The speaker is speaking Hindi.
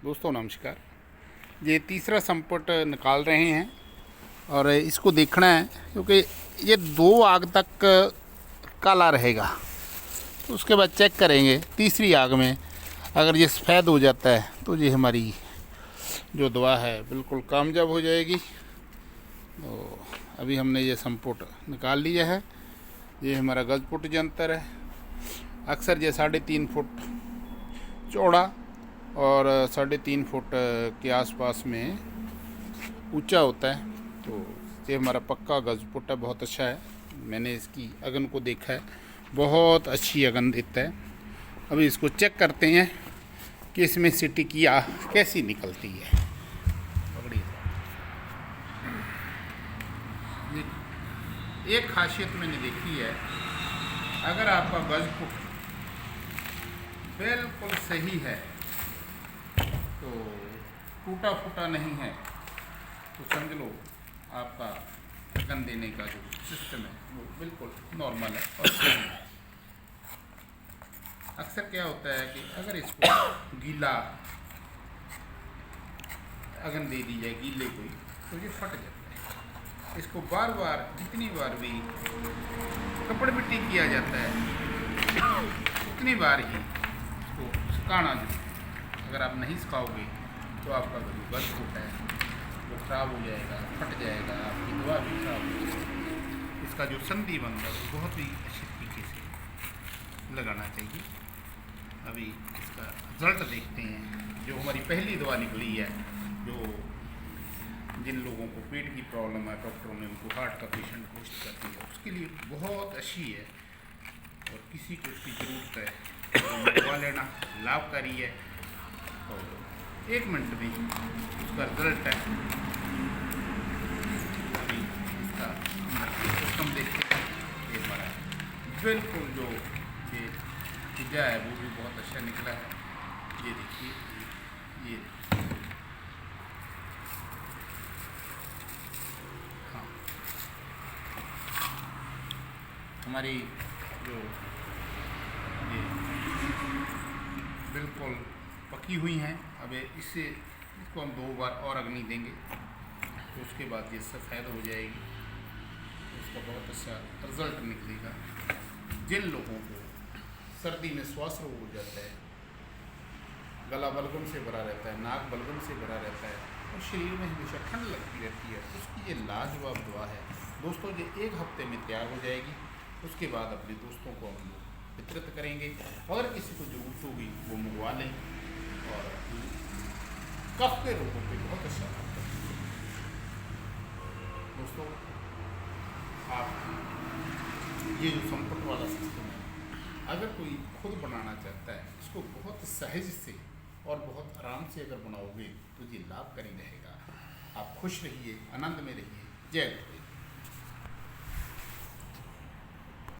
दोस्तों नमस्कार। ये तीसरा संपुट निकाल रहे हैं और इसको देखना है क्योंकि ये 2 आग तक काला रहेगा, तो उसके बाद चेक करेंगे। तीसरी आग में अगर ये सफ़ेद हो जाता है तो ये हमारी जो दवा है बिल्कुल कामयाब हो जाएगी। तो अभी हमने ये संपुट निकाल लिया है। ये हमारा गजपुट यंत्र है। अक्सर ये 3.5 फुट चौड़ा और 3.5 फुट के आसपास में ऊंचा होता है। तो ये हमारा पक्का गजपुट है, बहुत अच्छा है। मैंने इसकी अगन को देखा है, बहुत अच्छी अगन देता है। अभी इसको चेक करते हैं कि इसमें से टिकिया कैसी निकलती है। पकड़िए। एक खासियत मैंने देखी है, अगर आपका गजपुट बिल्कुल सही है तो टूटा फूटा नहीं है तो समझ लो आपका अगन देने का जो सिस्टम है वो बिल्कुल नॉर्मल है और सही है। अक्सर क्या होता है कि अगर इसको गीला अगन दे दी जाए गीले कोई, तो ये फट जाता है। इसको बार बार जितनी बार भी कपड़ मिट्टी किया जाता है उतनी बार ही इसको सुखाना जरूरी। अगर आप नहीं सिखाओगे तो आपका जो गजपुट है वो ख़राब हो जाएगा, फट जाएगा, आपकी दवा भी खराब हो जाएगी। इसका जो संधि बंद है वो बहुत ही अच्छे तरीके से लगाना चाहिए। अभी इसका रिजल्ट देखते हैं। जो हमारी पहली दवा निकली है, जो जिन लोगों को पेट की प्रॉब्लम है, डॉक्टरों ने उनको हार्ट का पेशेंट घोषित कर दिया, उसके लिए बहुत अच्छी है और किसी को उसकी ज़रूरत है तो दवा लेना लाभकारी है। और 1 मिनट में उसका रिजल्ट है। अभी इसका सिस्टम देखते हैं। ये हमारा बिल्कुल जो ये चीज़ा है वो भी बहुत अच्छा निकला है। ये देखिए, ये हाँ, हमारी जो ये बिल्कुल पकी हुई हैं। अब इसको हम 2 बार और अग्नि देंगे तो उसके बाद ये सफ़ेद हो जाएगी। तो इसका बहुत अच्छा रिज़ल्ट निकलेगा। जिन लोगों को सर्दी में श्वास रोग हो जाता है, गला बलगम से भरा रहता है, नाक बलगम से भरा रहता है और शरीर में हमेशा ठंड लगती रहती है, उसकी ये लाजवाब दवा है दोस्तों। ये 1 हफ्ते में तैयार हो जाएगी। उसके बाद अपने दोस्तों को हम लोग वितरित करेंगे। अगर किसी को ज़रूरत होगी वो मंगवा लें। और कफ के रोगों पे बहुत अच्छा काम करती है दोस्तों। आप ये जो संपुट वाला सिस्टम है, अगर कोई खुद बनाना चाहता है, इसको बहुत सहज से और बहुत आराम से अगर बनाओगे तो ये लाभकारी रहेगा। आप खुश रहिए, आनंद में रहिए। जय गुरु।